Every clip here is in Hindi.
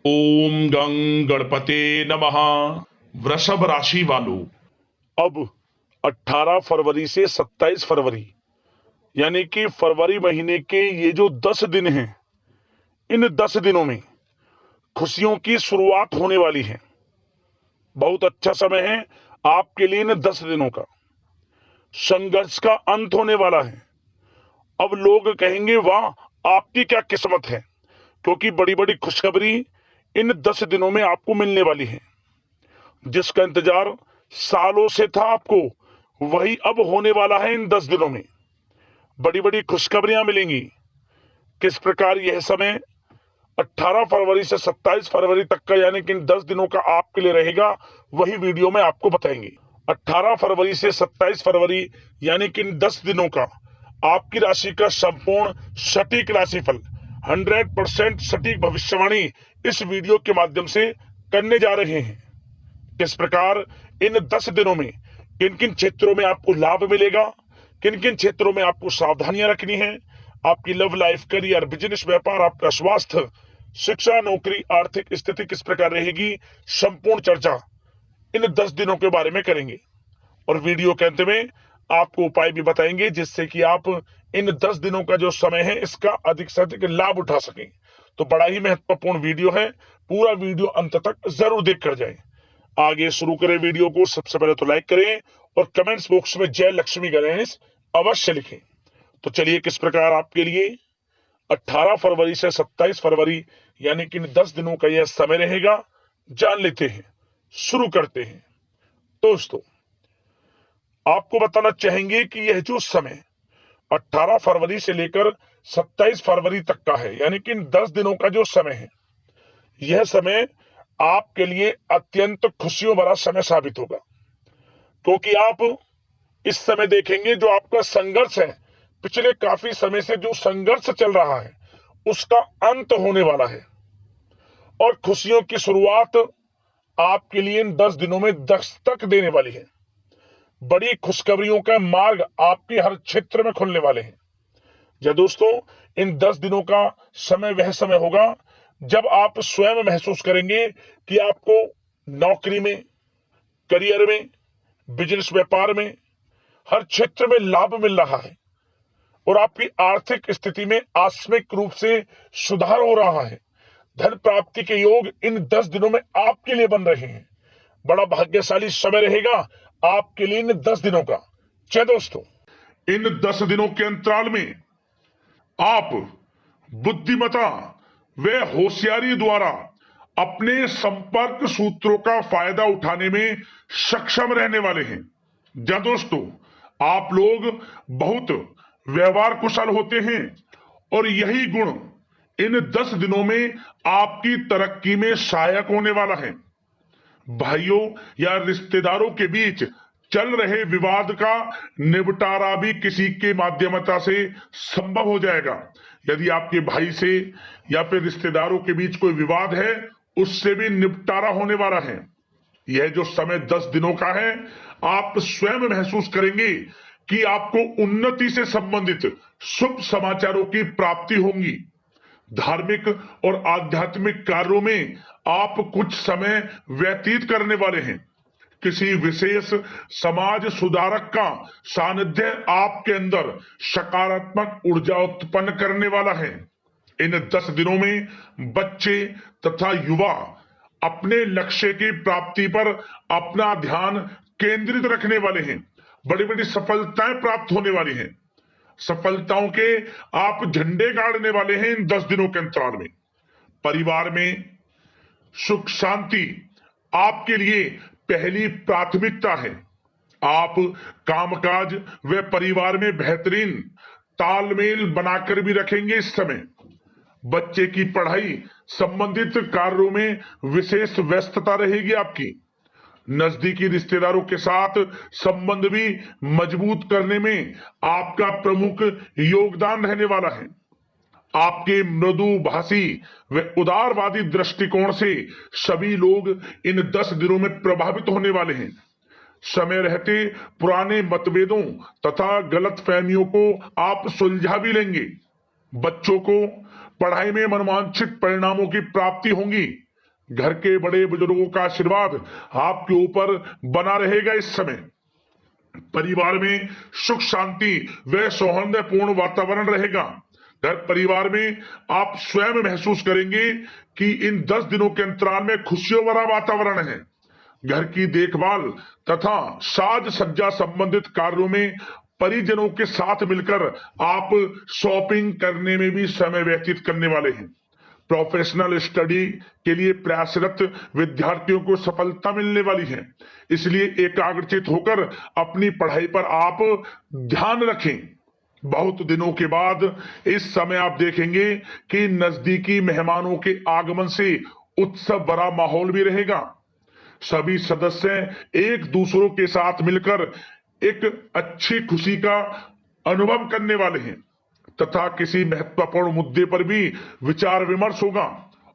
ओम गं गणपते नमः। वृषभ राशि वालों, अब 18 फरवरी से 27 फरवरी यानी कि फरवरी महीने के ये जो 10 दिन हैं, इन 10 दिनों में खुशियों की शुरुआत होने वाली है। बहुत अच्छा समय है आपके लिए। इन 10 दिनों का संघर्ष का अंत होने वाला है। अब लोग कहेंगे वाह, आपकी क्या किस्मत है, क्योंकि बड़ी बड़ी खुशखबरी इन 10 दिनों में आपको मिलने वाली है। जिसका इंतजार सालों से था आपको, वही अब होने वाला है। इन 10 दिनों में बड़ी बड़ी खुशखबरियां मिलेंगी। किस प्रकार यह समय 18 फरवरी से 27 फरवरी तक का यानी कि इन 10 दिनों का आपके लिए रहेगा, वही वीडियो में आपको बताएंगे। 18 फरवरी से 27 फरवरी यानी कि इन 10 दिनों का आपकी राशि का संपूर्ण सटीक राशिफल, 100% सटीक भविष्यवाणी इस वीडियो के माध्यम से करने जा रहे हैं। किस प्रकार इन 10 दिनों में किन किन क्षेत्रों में आपको लाभ मिलेगा, किन किन क्षेत्रों में आपको सावधानियां रखनी है, आपकी लव लाइफ, करियर, बिजनेस, व्यापार, आपका स्वास्थ्य, शिक्षा, नौकरी, आर्थिक स्थिति किस प्रकार रहेगी, संपूर्ण चर्चा इन 10 दिनों के बारे में करेंगे। और वीडियो के अंत में आपको उपाय भी बताएंगे जिससे कि आप इन 10 दिनों का जो समय है इसका अधिक से अधिक लाभ उठा सकें। तो बड़ा ही महत्वपूर्ण वीडियो है, पूरा वीडियो अंत तक जरूर देख कर जाए। आगे शुरू करें वीडियो को। सबसे पहले तो लाइक करें और कमेंट्स बॉक्स में जय लक्ष्मी गणेश अवश्य लिखें। तो चलिए, किस प्रकार आपके लिए 18 फरवरी से 27 फरवरी यानी कि इन 10 दिनों का यह समय रहेगा, जान लेते हैं। शुरू करते हैं। दोस्तों, आपको बताना चाहेंगे कि यह जो समय 18 फरवरी से लेकर 27 फरवरी तक का है, यानी कि इन 10 दिनों का जो समय है, यह समय आपके लिए अत्यंत खुशियों भरा समय साबित होगा। क्योंकि आप इस समय देखेंगे जो आपका संघर्ष है, पिछले काफी समय से जो संघर्ष चल रहा है, उसका अंत होने वाला है और खुशियों की शुरुआत आपके लिए इन 10 दिनों में दस्तक देने वाली है। बड़ी खुशखबरियों का मार्ग आपके हर क्षेत्र में खुलने वाले हैं। या दोस्तों, इन 10 दिनों का समय वह समय होगा जब आप स्वयं महसूस करेंगे कि आपको नौकरी में, करियर में, बिजनेस, व्यापार में, हर क्षेत्र में लाभ मिल रहा है और आपकी आर्थिक स्थिति में आकस्मिक रूप से सुधार हो रहा है। धन प्राप्ति के योग इन 10 दिनों में आपके लिए बन रहे हैं। बड़ा भाग्यशाली समय रहेगा आपके लिए इन 10 दिनों का। जय दोस्तों, इन 10 दिनों के अंतराल में आप बुद्धिमता व होशियारी द्वारा अपने संपर्क सूत्रों का फायदा उठाने में सक्षम रहने वाले हैं। या दोस्तों, आप लोग बहुत व्यवहार कुशल होते हैं और यही गुण इन 10 दिनों में आपकी तरक्की में सहायक होने वाला है। भाइयों या रिश्तेदारों के बीच चल रहे विवाद का निपटारा भी किसी के माध्यमता से संभव हो जाएगा। यदि आपके भाई से या फिर रिश्तेदारों के बीच कोई विवाद है, उससे भी निपटारा होने वाला है। यह जो समय 10 दिनों का है, आप स्वयं महसूस करेंगे कि आपको उन्नति से संबंधित शुभ समाचारों की प्राप्ति होगी। धार्मिक और आध्यात्मिक कार्यों में आप कुछ समय व्यतीत करने वाले हैं। किसी विशेष समाज सुधारक का सानिध्य आपके अंदर सकारात्मक ऊर्जा उत्पन्न करने वाला है। इन 10 दिनों में बच्चे तथा युवा अपने लक्ष्य की प्राप्ति पर अपना ध्यान केंद्रित रखने वाले हैं। बड़ी बड़ी सफलताएं प्राप्त होने वाली हैं। सफलताओं के आप झंडे गाड़ने वाले हैं इन 10 दिनों के अंतराल में। परिवार में सुख शांति आपके लिए पहली प्राथमिकता है। आप कामकाज व परिवार में बेहतरीन तालमेल बनाकर भी रखेंगे। इस समय बच्चे की पढ़ाई संबंधित कार्यों में विशेष व्यस्तता रहेगी आपकी। नजदीकी रिश्तेदारों के साथ संबंध भी मजबूत करने में आपका प्रमुख योगदान रहने वाला है। आपके मृदु भाषी व उदारवादी दृष्टिकोण से सभी लोग इन 10 दिनों में प्रभावित होने वाले हैं। समय रहते पुराने मतभेदों तथा गलतफहमियों को आप सुलझा भी लेंगे। बच्चों को पढ़ाई में मनवांछित परिणामों की प्राप्ति होगी। घर के बड़े बुजुर्गों का आशीर्वाद आपके ऊपर बना रहेगा। इस समय परिवार में सुख शांति व सौहार्दपूर्ण वातावरण रहेगा। घर परिवार में आप स्वयं महसूस करेंगे कि इन 10 दिनों के अंतराल में खुशियों भरा वातावरण है। घर की देखभाल तथा साज सज्जा संबंधित कार्यों में परिजनों के साथ मिलकर आप शॉपिंग करने में भी समय व्यतीत करने वाले हैं। प्रोफेशनल स्टडी के लिए प्रयासरत विद्यार्थियों को सफलता मिलने वाली है, इसलिए एकाग्रचित होकर अपनी पढ़ाई पर आप ध्यान रखें। बहुत दिनों के बाद इस समय आप देखेंगे कि नजदीकी मेहमानों के आगमन से उत्सव भरा माहौल भी रहेगा। सभी सदस्य एक दूसरों के साथ मिलकर एक अच्छी खुशी का अनुभव करने वाले हैं तथा किसी महत्वपूर्ण मुद्दे पर भी विचार विमर्श होगा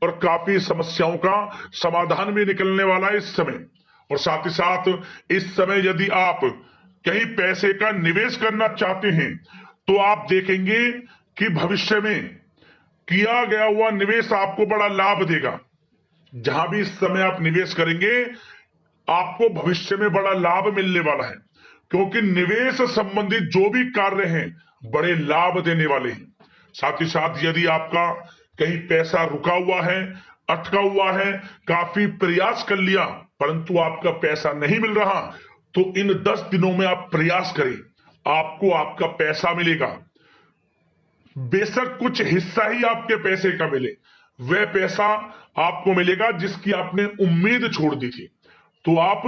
और काफी समस्याओं का समाधान भी निकलने वाला है इस समय। और साथ ही साथ इस समय यदि आप कहीं पैसे का निवेश करना चाहते हैं तो आप देखेंगे कि भविष्य में किया गया हुआ निवेश आपको बड़ा लाभ देगा। जहां भी इस समय आप निवेश करेंगे आपको भविष्य में बड़ा लाभ मिलने वाला है, क्योंकि निवेश संबंधित जो भी कार्य हैं बड़े लाभ देने वाले हैं। साथ ही साथ यदि आपका कहीं पैसा रुका हुआ है, अटका हुआ है, काफी प्रयास कर लिया परंतु आपका पैसा नहीं मिल रहा, तो इन 10 दिनों में आप प्रयास करें, आपको आपका पैसा मिलेगा। बेशक कुछ हिस्सा ही आपके पैसे का मिले, वह पैसा आपको मिलेगा जिसकी आपने उम्मीद छोड़ दी थी। तो आप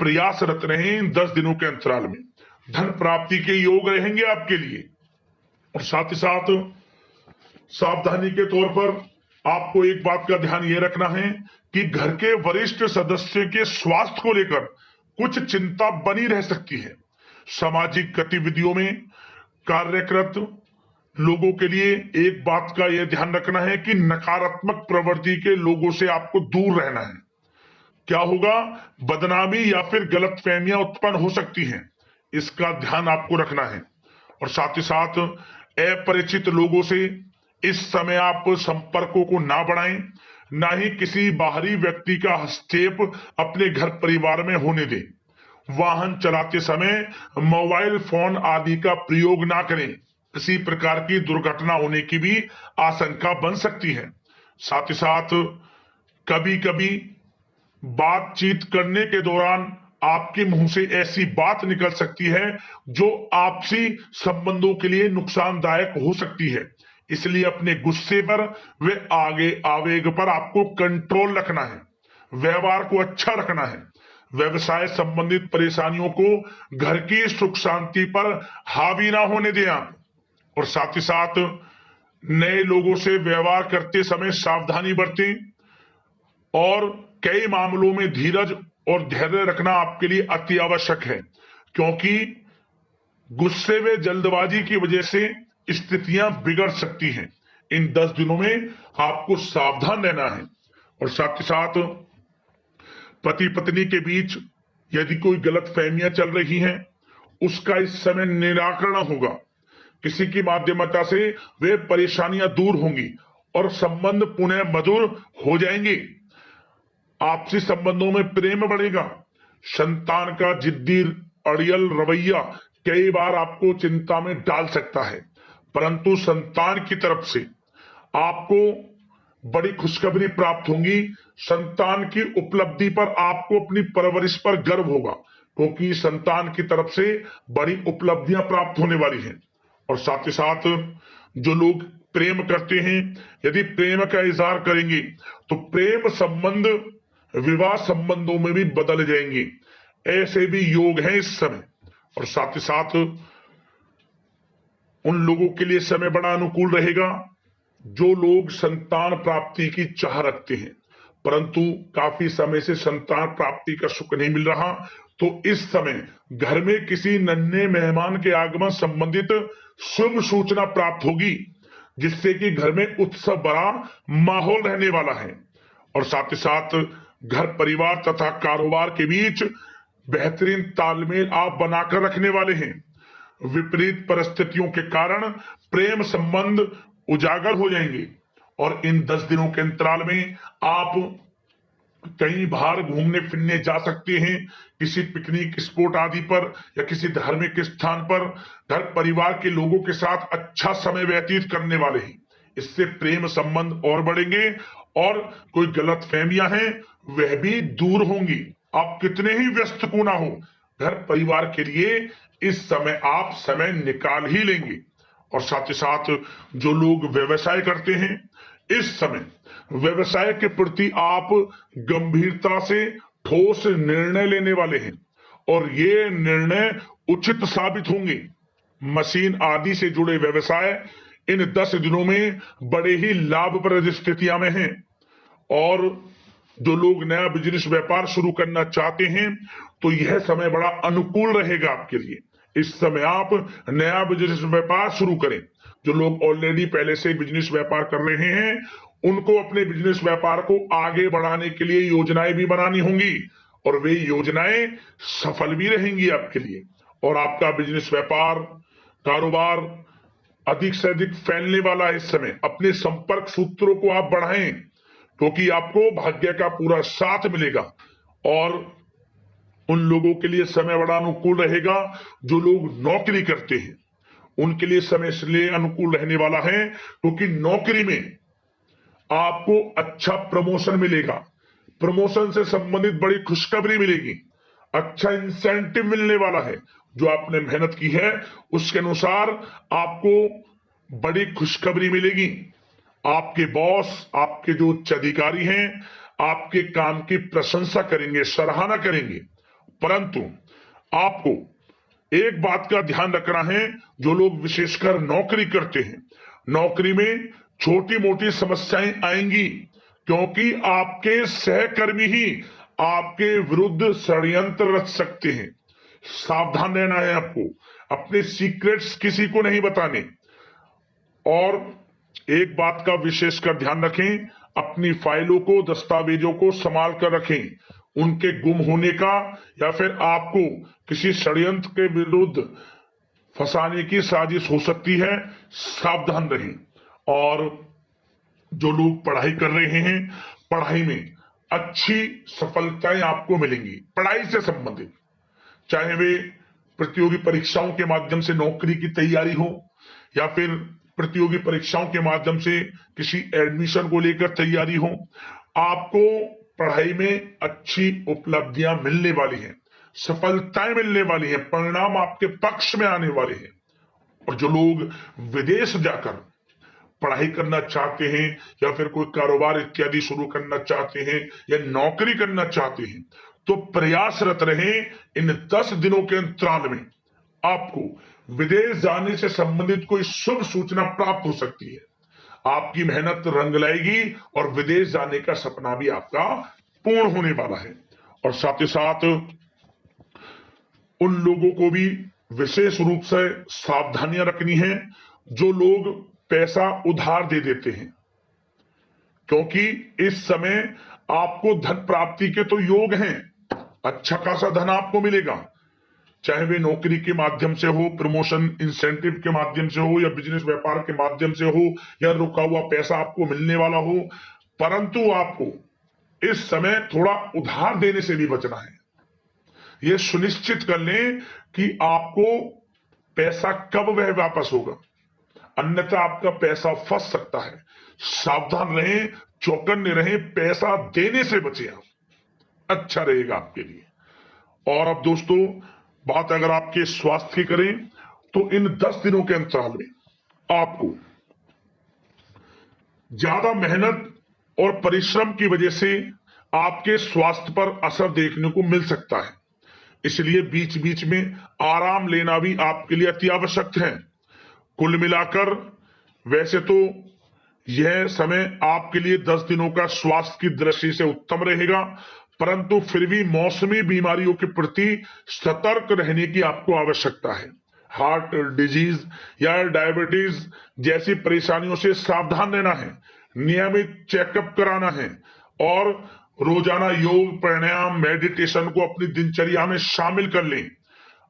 प्रयासरत रहें इन 10 दिनों के अंतराल में। धन प्राप्ति के योग रहेंगे आपके लिए। और साथ ही साथ सावधानी के तौर पर आपको एक बात का ध्यान यह रखना है कि घर के वरिष्ठ सदस्य के स्वास्थ्य को लेकर कुछ चिंता बनी रह सकती है। सामाजिक गतिविधियों में कार्यरत लोगों के लिए एक बात का यह ध्यान रखना है कि नकारात्मक प्रवृत्ति के लोगों से आपको दूर रहना है। क्या होगा, बदनामी या फिर गलतफहमियां उत्पन्न हो सकती हैं, इसका ध्यान आपको रखना है। और साथ ही साथ अपरिचित लोगों से इस समय आप संपर्कों को ना बढ़ाएं, ना ही किसी बाहरी व्यक्ति का हस्तक्षेप अपने घर परिवार में होने दें। वाहन चलाते समय मोबाइल फोन आदि का प्रयोग ना करें, किसी प्रकार की दुर्घटना होने की भी आशंका बन सकती है। साथ ही साथ कभी कभी बातचीत करने के दौरान आपके मुंह से ऐसी बात निकल सकती है जो आपसी संबंधों के लिए नुकसानदायक हो सकती है, इसलिए अपने गुस्से पर व आगे आवेग पर आपको कंट्रोल रखना है, व्यवहार को अच्छा रखना है। व्यवसाय संबंधित परेशानियों को घर की सुख शांति पर हावी ना होने दें आप। और साथ ही साथ नए लोगों से व्यवहार करते समय सावधानी बरतें और कई मामलों में धीरज और धैर्य रखना आपके लिए अति आवश्यक है, क्योंकि गुस्से में जल्दबाजी की वजह से स्थितियां बिगड़ सकती हैं। इन 10 दिनों में आपको सावधान रहना है। और साथ ही साथ पति पत्नी के बीच यदि कोई गलत फहमियां चल रही हैं उसका इस समय निराकरण होगा। किसी की माध्यमता से वे परेशानियां दूर होंगी और संबंध पुनः मधुर हो जाएंगे। आपसी संबंधों में प्रेम बढ़ेगा। संतान का जिद्दी अड़ियल रवैया कई बार आपको चिंता में डाल सकता है, परंतु संतान की तरफ से आपको बड़ी खुशखबरी प्राप्त होगी। संतान की उपलब्धि पर आपको अपनी परवरिश पर गर्व होगा, क्योंकि संतान की तरफ से बड़ी उपलब्धियां प्राप्त होने वाली हैं। और साथ ही साथ जो लोग प्रेम करते हैं यदि प्रेम का इजहार करेंगे तो प्रेम संबंध विवाह संबंधों में भी बदल जाएंगे, ऐसे भी योग हैं इस समय। और साथ ही साथ उन लोगों के लिए समय बड़ा अनुकूल रहेगा जो लोग संतान प्राप्ति की चाह रखते हैं परंतु काफी समय से संतान प्राप्ति का सुख नहीं मिल रहा, तो इस समय घर में किसी नन्हे मेहमान के आगमन संबंधित शुभ सूचना प्राप्त होगी, जिससे कि घर में उत्सव भरा माहौल रहने वाला है। और साथ ही साथ घर परिवार तथा कारोबार के बीच बेहतरीन तालमेल आप बनाकर रखने वाले हैं। विपरीत परिस्थितियों के कारण प्रेम संबंध उजागर हो जाएंगे और इन 10 दिनों के अंतराल में आप कहीं बाहर घूमने फिरने जा सकते हैं, किसी पिकनिक स्पॉट आदि पर या किसी धार्मिक स्थान पर घर परिवार के लोगों के साथ अच्छा समय व्यतीत करने वाले हैं। इससे प्रेम संबंध और बढ़ेंगे और कोई गलत फहमियां हैं वह भी दूर होंगी। आप कितने ही व्यस्त क्यों ना हो, घर परिवार के लिए इस समय आप समय निकाल ही लेंगे। और साथ ही साथ जो लोग व्यवसाय करते हैं, इस समय व्यवसाय के प्रति आप गंभीरता से ठोस निर्णय लेने वाले हैं और ये निर्णय उचित साबित होंगे। मशीन आदि से जुड़े व्यवसाय इन 10 दिनों में बड़े ही लाभप्रद स्थितियां में हैं। और जो लोग नया बिजनेस व्यापार शुरू करना चाहते हैं तो यह समय बड़ा अनुकूल रहेगा आपके लिए। इस समय आप नया बिजनेस व्यापार शुरू करें। जो लोग ऑलरेडी पहले से बिजनेस व्यापार कर रहे हैं उनको अपने बिजनेस व्यापार को आगे बढ़ाने के लिए योजनाएं भी बनानी होंगी और वे योजनाएं सफल भी रहेंगी आपके लिए। और आपका बिजनेस व्यापार कारोबार अधिक से अधिक फैलने वाला है। इस समय अपने संपर्क सूत्रों को आप बढ़ाएं क्योंकि आपको भाग्य का पूरा साथ मिलेगा। और उन लोगों के लिए समय बड़ा अनुकूल रहेगा जो लोग नौकरी करते हैं, उनके लिए समय इसलिए अनुकूल रहने वाला है क्योंकि नौकरी में आपको अच्छा प्रमोशन मिलेगा, प्रमोशन से संबंधित बड़ी खुशखबरी मिलेगी, अच्छा इंसेंटिव मिलने वाला है। जो आपने मेहनत की है उसके अनुसार आपको बड़ी खुशखबरी मिलेगी। आपके बॉस, आपके जो उच्च अधिकारी हैं आपके काम की प्रशंसा करेंगे, सराहना करेंगे। परंतु आपको एक बात का ध्यान रखना है, जो लोग विशेषकर नौकरी करते हैं, नौकरी में छोटी मोटी समस्याएं आएंगी क्योंकि आपके सहकर्मी ही आपके विरुद्ध षड्यंत्र रच सकते हैं। सावधान रहना है आपको, अपने सीक्रेट्स किसी को नहीं बताने। और एक बात का विशेषकर ध्यान रखें, अपनी फाइलों को, दस्तावेजों को संभाल कर रखें। उनके गुम होने का या फिर आपको किसी षड्यंत्र के विरुद्ध फंसाने की साजिश हो सकती है, सावधान रहें। और जो लोग पढ़ाई कर रहे हैं, पढ़ाई में अच्छी सफलताएं आपको मिलेंगी। पढ़ाई से संबंधित चाहे वे प्रतियोगी परीक्षाओं के माध्यम से नौकरी की तैयारी हो या फिर प्रतियोगी परीक्षाओं के माध्यम से किसी एडमिशन को लेकर तैयारी हो, आपको पढ़ाई में अच्छी उपलब्धियां मिलने वाली हैं, सफलताएं मिलने वाली हैं, परिणाम आपके पक्ष में आने वाले हैं। और जो लोग विदेश जाकर पढ़ाई करना चाहते हैं या फिर कोई कारोबार इत्यादि शुरू करना चाहते हैं या नौकरी करना चाहते हैं तो प्रयासरत रहें। इन 10 दिनों के अंतराल में आपको विदेश जाने से संबंधित कोई शुभ सूचना प्राप्त हो सकती है। आपकी मेहनत रंग लाएगी और विदेश जाने का सपना भी आपका पूर्ण होने वाला है। और साथ ही साथ उन लोगों को भी विशेष रूप से सावधानियां रखनी है जो लोग पैसा उधार दे देते हैं, क्योंकि इस समय आपको धन प्राप्ति के तो योग हैं, अच्छा खासा धन आपको मिलेगा, चाहे वे नौकरी के माध्यम से हो, प्रमोशन इंसेंटिव के माध्यम से हो या बिजनेस व्यापार के माध्यम से हो या रुका हुआ पैसा आपको मिलने वाला हो। परंतु आपको इस समय थोड़ा उधार देने से भी बचना है। यह सुनिश्चित कर लें कि आपको पैसा कब वह वापस होगा, अन्यथा आपका पैसा फंस सकता है। सावधान रहें, चौकन्ने रहें, पैसा देने से बचे आप, अच्छा रहेगा आपके लिए। और अब दोस्तों बात अगर आपके स्वास्थ्य की करें तो इन 10 दिनों के अंतराल में आपको ज्यादा मेहनत और परिश्रम की वजह से आपके स्वास्थ्य पर असर देखने को मिल सकता है, इसलिए बीच बीच में आराम लेना भी आपके लिए अति आवश्यक है। कुल मिलाकर वैसे तो यह समय आपके लिए 10 दिनों का स्वास्थ्य की दृष्टि से उत्तम रहेगा, परंतु फिर भी मौसमी बीमारियों के प्रति सतर्क रहने की आपको आवश्यकता है। हार्ट डिजीज या डायबिटीज जैसी परेशानियों से सावधान रहना है, नियमित चेकअप कराना है और रोजाना योग, प्राणायाम, मेडिटेशन को अपनी दिनचर्या में शामिल कर लें।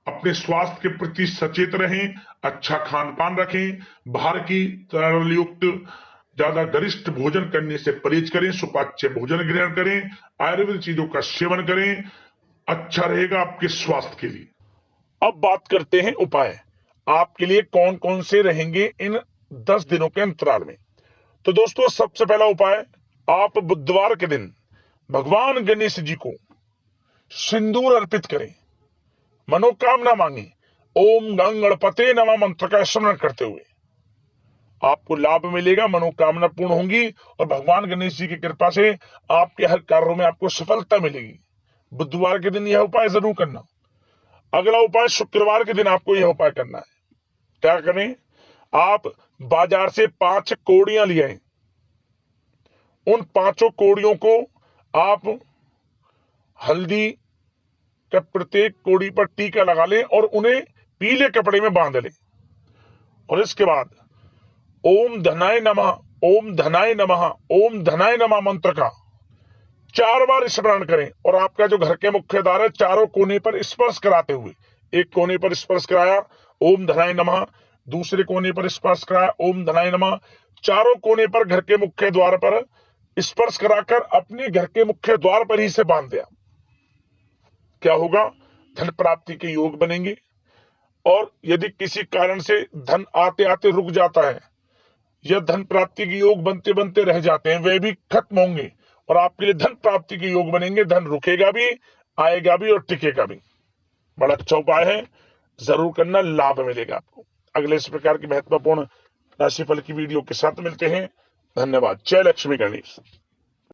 अपने स्वास्थ्य के प्रति सचेत रहें, अच्छा खान पान रखें, बाहर की तरल युक्त ज्यादा गरिष्ठ भोजन करने से परहेज करें, सुपाच्य भोजन ग्रहण करें, आयुर्वेदिक चीजों का सेवन करें, अच्छा रहेगा आपके स्वास्थ्य के लिए। अब बात करते हैं उपाय, आपके लिए कौन कौन से रहेंगे इन 10 दिनों के अंतराल में। तो दोस्तों, सबसे पहला उपाय, आप बुधवार के दिन भगवान गणेश जी को सिंदूर अर्पित करें, मनोकामना मांगे, ओम गं गणपते नमः मंत्र का स्मरण करते हुए आपको लाभ मिलेगा, मनोकामना पूर्ण होंगी और भगवान गणेश जी की कृपा से आपके हर कार्यों में आपको सफलता मिलेगी। बुधवार के दिन यह उपाय जरूर करना। अगला उपाय, शुक्रवार के दिन आपको यह उपाय करना है। क्या करें, आप बाजार से 5 कोड़ियां ले आए, उन 5 कोड़ियों को आप हल्दी का प्रत्येक कोड़ी पर टीका लगा लें और उन्हें पीले कपड़े में बांध लें। और इसके बाद ओम धनाय नमः, ओम धनाय नमः, ओम धनाय नमः मंत्र का 4 बार स्मरण करें और आपका जो घर के मुख्य द्वार है चारों कोने पर स्पर्श कराते हुए, एक कोने पर स्पर्श कराया ओम धनाय नमः, दूसरे कोने पर स्पर्श कराया ओम धनाय नमः, चारों कोने पर घर के मुख्य द्वार पर स्पर्श कराकर अपने घर के मुख्य द्वार पर ही से बांध दिया। क्या होगा, धन प्राप्ति के योग बनेंगे। और यदि किसी कारण से धन आते आते रुक जाता है या धन प्राप्ति के योग बनते बनते रह जाते हैं, वे भी खत्म होंगे और आपके लिए धन प्राप्ति के योग बनेंगे। धन रुकेगा भी, आएगा भी और टिकेगा भी। बड़ा अच्छा उपाय है, जरूर करना, लाभ मिलेगा आपको। अगले इस प्रकार की महत्वपूर्ण राशिफल की वीडियो के साथ मिलते हैं। धन्यवाद। जय लक्ष्मी गणेश।